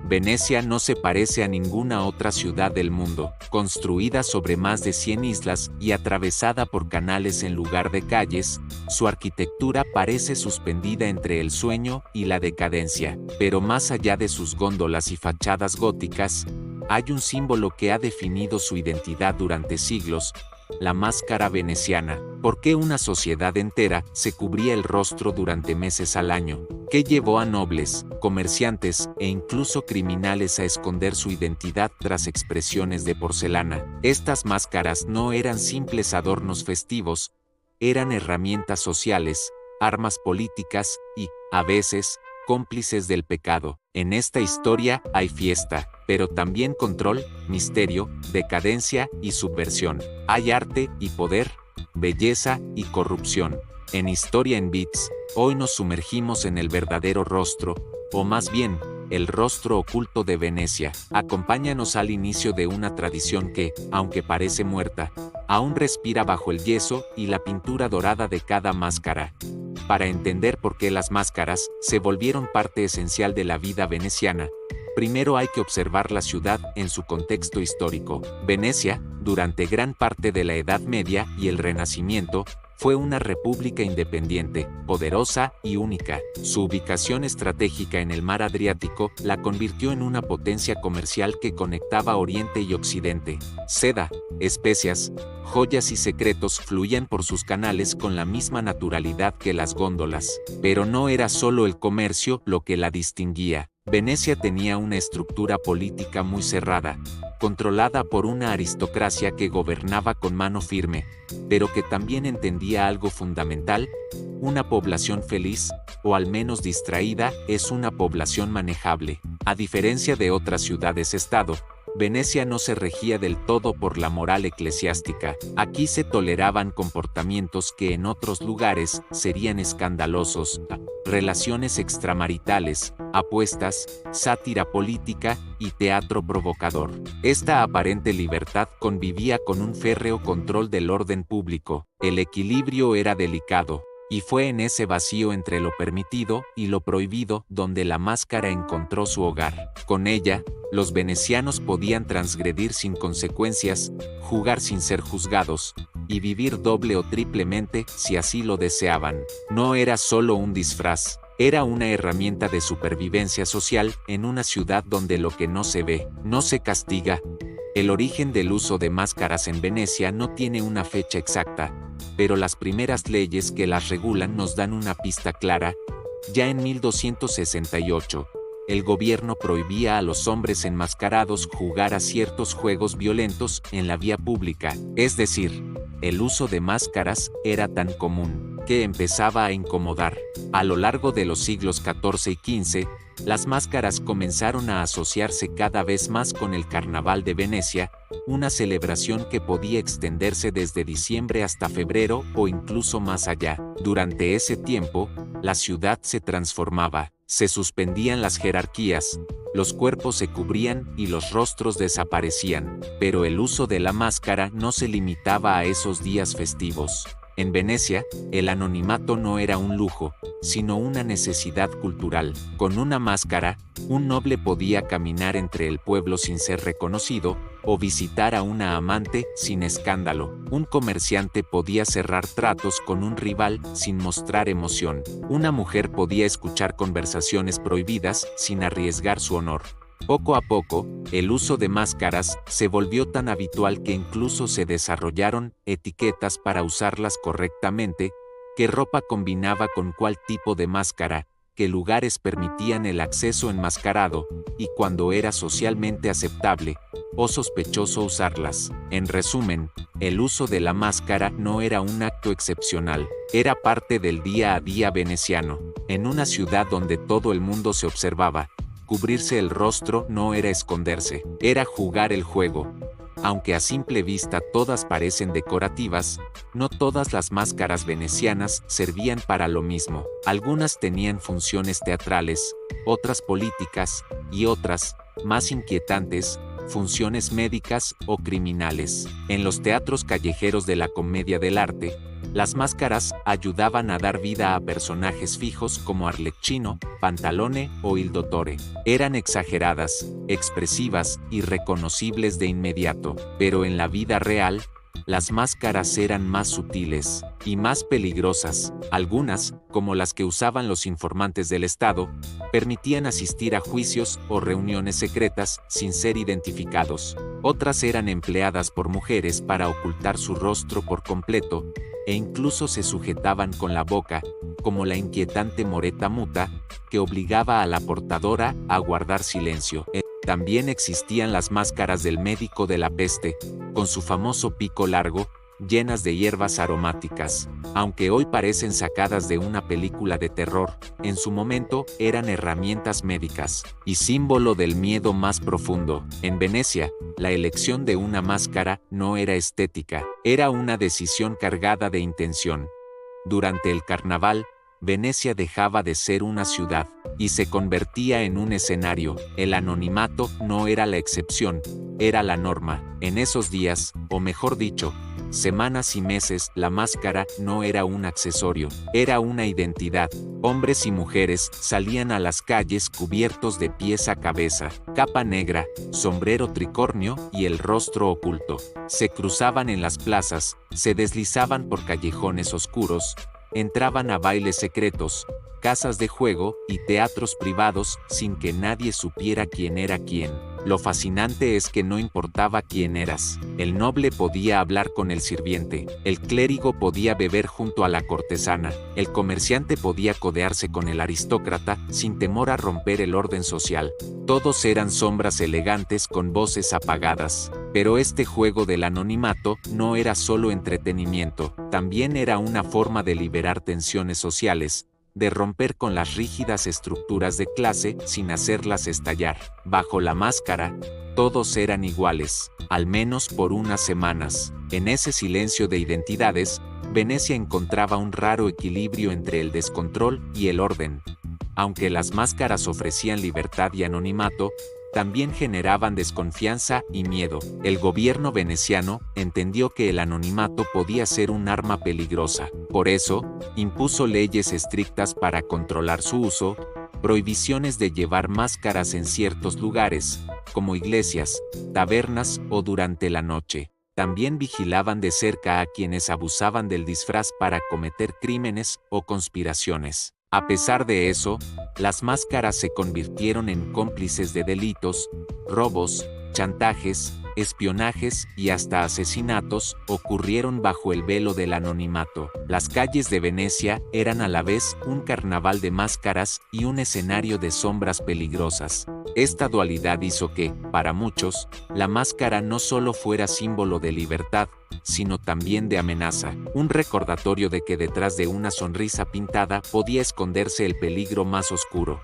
Venecia no se parece a ninguna otra ciudad del mundo, construida sobre más de 100 islas y atravesada por canales en lugar de calles. Su arquitectura parece suspendida entre el sueño y la decadencia, pero más allá de sus góndolas y fachadas góticas, hay un símbolo que ha definido su identidad durante siglos: la máscara veneciana. ¿Por qué una sociedad entera se cubría el rostro durante meses al año? ¿Qué llevó a nobles, comerciantes e incluso criminales a esconder su identidad tras expresiones de porcelana? Estas máscaras no eran simples adornos festivos, eran herramientas sociales, armas políticas y, a veces, cómplices del pecado. En esta historia hay fiesta, pero también control, misterio, decadencia y subversión. Hay arte y poder, belleza y corrupción. En Historia en Bits, hoy nos sumergimos en el verdadero rostro, o más bien, el rostro oculto de Venecia. Acompáñanos al inicio de una tradición que, aunque parece muerta, aún respira bajo el yeso y la pintura dorada de cada máscara. Para entender por qué las máscaras se volvieron parte esencial de la vida veneciana, primero hay que observar la ciudad en su contexto histórico. Venecia, durante gran parte de la Edad Media y el Renacimiento, fue una república independiente, poderosa y única. Su ubicación estratégica en el mar Adriático la convirtió en una potencia comercial que conectaba Oriente y Occidente. Seda, especias, joyas y secretos fluían por sus canales con la misma naturalidad que las góndolas. Pero no era solo el comercio lo que la distinguía. Venecia tenía una estructura política muy cerrada, controlada por una aristocracia que gobernaba con mano firme, pero que también entendía algo fundamental: una población feliz, o al menos distraída, es una población manejable. A diferencia de otras ciudades-estado, Venecia no se regía del todo por la moral eclesiástica. Aquí se toleraban comportamientos que en otros lugares serían escandalosos: relaciones extramaritales, apuestas, sátira política y teatro provocador. Esta aparente libertad convivía con un férreo control del orden público. El equilibrio era delicado, y fue en ese vacío entre lo permitido y lo prohibido donde la máscara encontró su hogar. Con ella, los venecianos podían transgredir sin consecuencias, jugar sin ser juzgados, y vivir doble o triplemente si así lo deseaban. No era solo un disfraz, era una herramienta de supervivencia social en una ciudad donde lo que no se ve, no se castiga. El origen del uso de máscaras en Venecia no tiene una fecha exacta, pero las primeras leyes que las regulan nos dan una pista clara. Ya en 1268, el gobierno prohibía a los hombres enmascarados jugar a ciertos juegos violentos en la vía pública. Es decir, el uso de máscaras era tan común que empezaba a incomodar. A lo largo de los siglos XIV y XV, las máscaras comenzaron a asociarse cada vez más con el Carnaval de Venecia, una celebración que podía extenderse desde diciembre hasta febrero o incluso más allá. Durante ese tiempo, la ciudad se transformaba, se suspendían las jerarquías, los cuerpos se cubrían y los rostros desaparecían, pero el uso de la máscara no se limitaba a esos días festivos. En Venecia, el anonimato no era un lujo, sino una necesidad cultural. Con una máscara, un noble podía caminar entre el pueblo sin ser reconocido, o visitar a una amante sin escándalo. Un comerciante podía cerrar tratos con un rival sin mostrar emoción. Una mujer podía escuchar conversaciones prohibidas sin arriesgar su honor. Poco a poco, el uso de máscaras se volvió tan habitual que incluso se desarrollaron etiquetas para usarlas correctamente: qué ropa combinaba con cuál tipo de máscara, qué lugares permitían el acceso enmascarado, y cuando era socialmente aceptable o sospechoso usarlas. En resumen, el uso de la máscara no era un acto excepcional, era parte del día a día veneciano. En una ciudad donde todo el mundo se observaba, cubrirse el rostro no era esconderse, era jugar el juego. Aunque a simple vista todas parecen decorativas, no todas las máscaras venecianas servían para lo mismo. Algunas tenían funciones teatrales, otras políticas, y otras, más inquietantes, funciones médicas o criminales. En los teatros callejeros de la comedia del arte, Las máscaras ayudaban a dar vida a personajes fijos como Arlecchino, Pantalone o Il Dottore. Eran exageradas, expresivas y reconocibles de inmediato, pero en la vida real, las máscaras eran más sutiles y más peligrosas. Algunas, como las que usaban los informantes del Estado, permitían asistir a juicios o reuniones secretas sin ser identificados. Otras eran empleadas por mujeres para ocultar su rostro por completo, e incluso se sujetaban con la boca, como la inquietante moreta muta, que obligaba a la portadora a guardar silencio. También existían las máscaras del médico de la peste, con su famoso pico largo, llenas de hierbas aromáticas. Aunque hoy parecen sacadas de una película de terror, en su momento eran herramientas médicas y símbolo del miedo más profundo. En Venecia, la elección de una máscara no era estética, era una decisión cargada de intención. Durante el carnaval, Venecia dejaba de ser una ciudad y se convertía en un escenario. El anonimato no era la excepción, era la norma. En esos días, o mejor dicho, semanas y meses, la máscara no era un accesorio, era una identidad. Hombres y mujeres salían a las calles cubiertos de pies a cabeza, capa negra, sombrero tricornio y el rostro oculto. Se cruzaban en las plazas, se deslizaban por callejones oscuros, entraban a bailes secretos, casas de juego y teatros privados sin que nadie supiera quién era quién. Lo fascinante es que no importaba quién eras. El noble podía hablar con el sirviente, el clérigo podía beber junto a la cortesana, el comerciante podía codearse con el aristócrata sin temor a romper el orden social. Todos eran sombras elegantes con voces apagadas. Pero este juego del anonimato no era solo entretenimiento, también era una forma de liberar tensiones sociales, de romper con las rígidas estructuras de clase sin hacerlas estallar. Bajo la máscara, todos eran iguales, al menos por unas semanas. En ese silencio de identidades, Venecia encontraba un raro equilibrio entre el descontrol y el orden. Aunque las máscaras ofrecían libertad y anonimato, también generaban desconfianza y miedo. El gobierno veneciano entendió que el anonimato podía ser un arma peligrosa. Por eso, impuso leyes estrictas para controlar su uso, prohibiciones de llevar máscaras en ciertos lugares, como iglesias, tabernas o durante la noche. También vigilaban de cerca a quienes abusaban del disfraz para cometer crímenes o conspiraciones. A pesar de eso, las máscaras se convirtieron en cómplices de delitos, robos, chantajes, espionajes y hasta asesinatos ocurrieron bajo el velo del anonimato. Las calles de Venecia eran a la vez un carnaval de máscaras y un escenario de sombras peligrosas. Esta dualidad hizo que, para muchos, la máscara no solo fuera símbolo de libertad, sino también de amenaza, un recordatorio de que detrás de una sonrisa pintada podía esconderse el peligro más oscuro.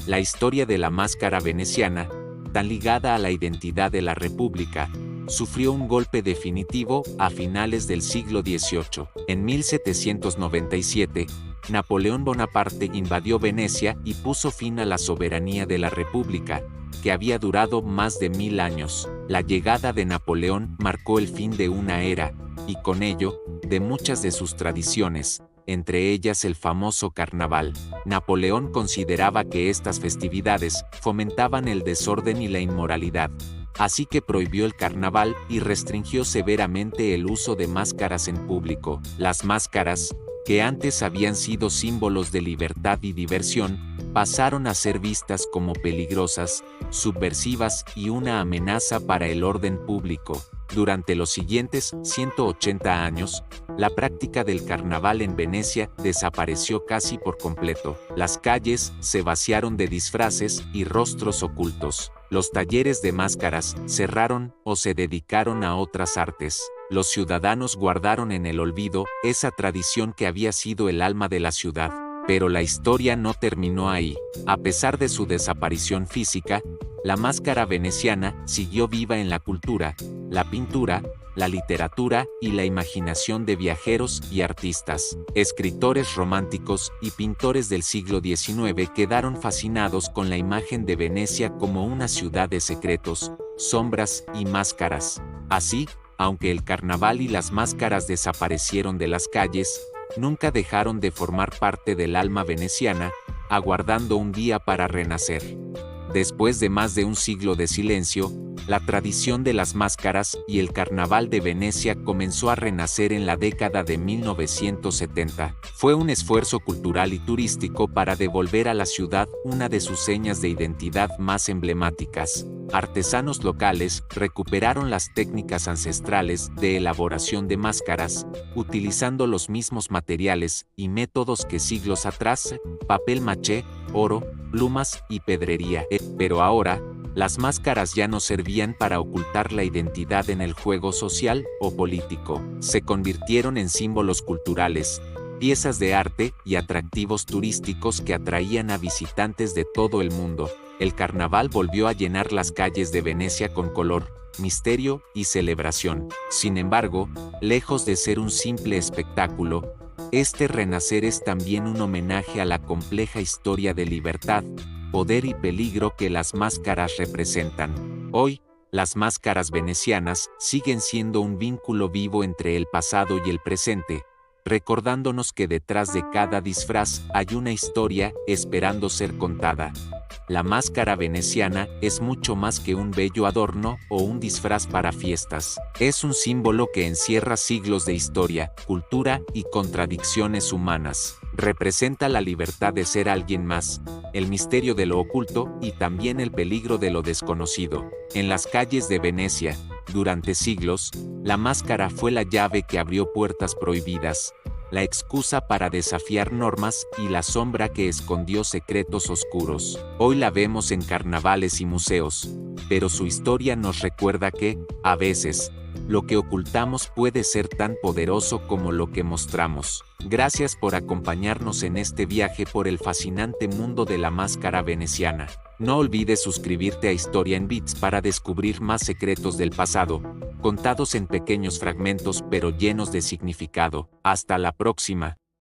La historia de la máscara veneciana, tan ligada a la identidad de la República, sufrió un golpe definitivo a finales del siglo XVIII. En 1797, Napoleón Bonaparte invadió Venecia y puso fin a la soberanía de la República, que había durado más de 1000 años. La llegada de Napoleón marcó el fin de una era, y con ello, de muchas de sus tradiciones, entre ellas el famoso carnaval. Napoleón consideraba que estas festividades fomentaban el desorden y la inmoralidad, así que prohibió el carnaval y restringió severamente el uso de máscaras en público. Las máscaras, que antes habían sido símbolos de libertad y diversión, pasaron a ser vistas como peligrosas, subversivas y una amenaza para el orden público. Durante los siguientes 180 años, la práctica del carnaval en Venecia desapareció casi por completo. Las calles se vaciaron de disfraces y rostros ocultos. Los talleres de máscaras cerraron o se dedicaron a otras artes. Los ciudadanos guardaron en el olvido esa tradición que había sido el alma de la ciudad. Pero la historia no terminó ahí. A pesar de su desaparición física, la máscara veneciana siguió viva en la cultura, la pintura, la literatura y la imaginación de viajeros y artistas. Escritores románticos y pintores del siglo XIX quedaron fascinados con la imagen de Venecia como una ciudad de secretos, sombras y máscaras. Así, Aunque el carnaval y las máscaras desaparecieron de las calles, nunca dejaron de formar parte del alma veneciana, aguardando un día para renacer. Después de más de un siglo de silencio, la tradición de las máscaras y el carnaval de Venecia comenzó a renacer en la década de 1970. Fue un esfuerzo cultural y turístico para devolver a la ciudad una de sus señas de identidad más emblemáticas. Artesanos locales recuperaron las técnicas ancestrales de elaboración de máscaras, utilizando los mismos materiales y métodos que siglos atrás, papel maché, oro, plumas y pedrería. Pero ahora, las máscaras ya no servían para ocultar la identidad en el juego social o político. Se convirtieron en símbolos culturales, piezas de arte y atractivos turísticos que atraían a visitantes de todo el mundo. El carnaval volvió a llenar las calles de Venecia con color, misterio y celebración. Sin embargo, lejos de ser un simple espectáculo, este renacer es también un homenaje a la compleja historia de libertad, poder y peligro que las máscaras representan. Hoy, las máscaras venecianas siguen siendo un vínculo vivo entre el pasado y el presente, recordándonos que detrás de cada disfraz hay una historia esperando ser contada. La máscara veneciana es mucho más que un bello adorno o un disfraz para fiestas. Es un símbolo que encierra siglos de historia, cultura y contradicciones humanas. Representa la libertad de ser alguien más, el misterio de lo oculto y también el peligro de lo desconocido. En las calles de Venecia, durante siglos, la máscara fue la llave que abrió puertas prohibidas, la excusa para desafiar normas y la sombra que escondió secretos oscuros. Hoy la vemos en carnavales y museos, pero su historia nos recuerda que, a veces, lo que ocultamos puede ser tan poderoso como lo que mostramos. Gracias por acompañarnos en este viaje por el fascinante mundo de la máscara veneciana. No olvides suscribirte a Historia en Bits para descubrir más secretos del pasado, contados en pequeños fragmentos pero llenos de significado. Hasta la próxima.